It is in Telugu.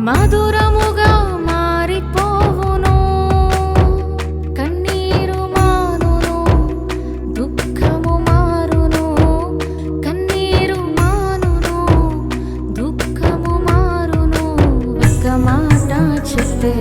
మధురముగా మారిపోవును. కన్నీరు మానును, దుఃఖము మారును. కన్నీరు మానును, దుఃఖము మారును. ఒక్క మాట చెప్పే